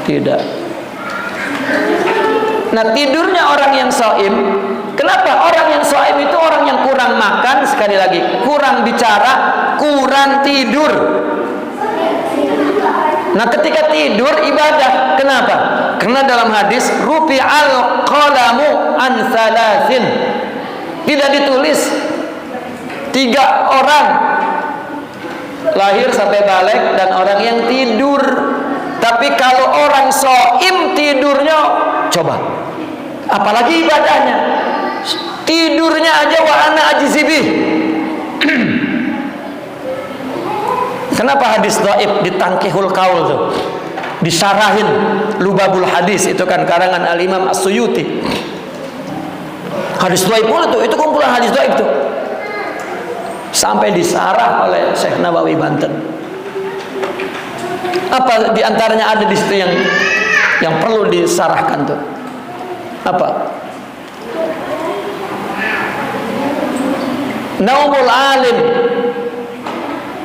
tidak. Nah, tidurnya orang yang shaim. Kenapa? Orang yang shaim itu orang yang kurang makan, sekali lagi, kurang bicara, kurang tidur. Nah, ketika tidur ibadah. Kenapa? Karena dalam hadis rufi'al qalamu an salasin. Tidak ditulis 3 orang lahir sampai balik dan orang yang tidur. Tapi kalau orang shaim tidurnya, coba, apalagi ibadahnya, tidurnya aja wa ana ajzibih. Kenapa hadis dhaif ditangkihul qaul tuh? Disarahin Lubabul Hadis, itu kan karangan Al-Imam As-Suyuti. Hadis dhaif pula tuh, itu kumpulan hadis dhaif tuh. Sampai disarah oleh Syekh Nawawi Banten. Apa diantaranya ada di situ yang perlu disarahkan tuh? Apa? Naumul alim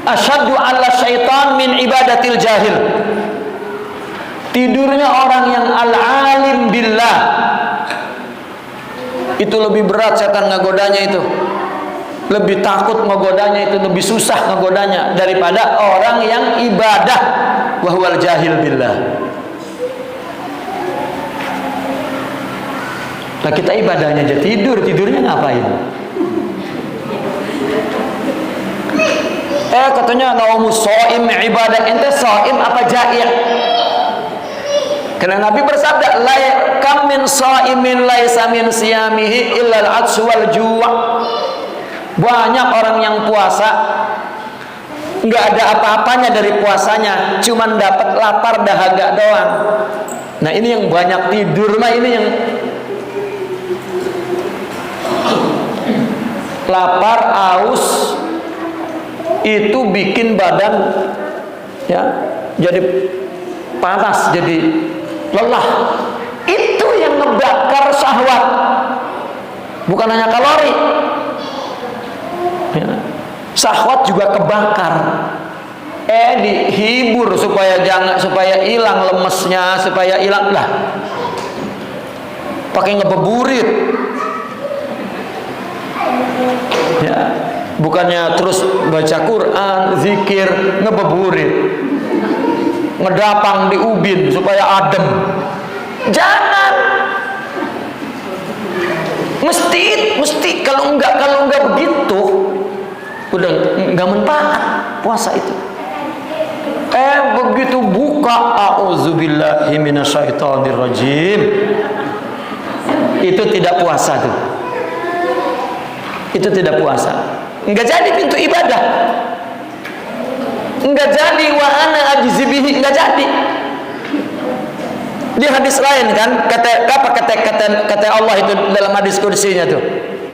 asyaddu 'ala syaitan min ibadatil jahil. Tidurnya orang yang al-alim billah itu lebih berat setan ngagodanya itu. Lebih takut ngagodanya itu, lebih susah ngagodanya daripada orang yang ibadah wahwal jahil billah. Nah, kita ibadahnya aja tidurnya ngapain? Katanya naumus shaim ibadah. Ente shaim apa jai'? Karena Nabi bersabda, la kam min shaimin laisa min siyamihi illa al-'atshu wal ju'. Banyak orang yang puasa nggak ada apa-apanya dari puasanya, cuman dapat lapar dahaga doang. Nah, ini yang banyak tidur mah, ini yang lapar, aus, itu bikin badan ya jadi panas, jadi lelah. Itu yang ngebakar syahwat, bukan hanya kalori ya. Syahwat juga kebakar. Dihibur supaya hilang lemesnya, supaya hilang lah, pakai ngebeburit ya. Bukannya terus baca Quran, zikir, ngebeburit, ngedapang di ubin supaya adem. Jangan. Mesti kalau enggak begitu, udah enggak manfaat puasa itu. Begitu buka, a'udzubillahi minasyaitonirrajim, itu tidak puasa tuh. Itu tidak puasa. Enggak jadi pintu ibadah. Enggak jadi wa ana ajzibihi, enggak jadi. Di hadis lain kan kata Allah itu dalam hadis kursinya tuh.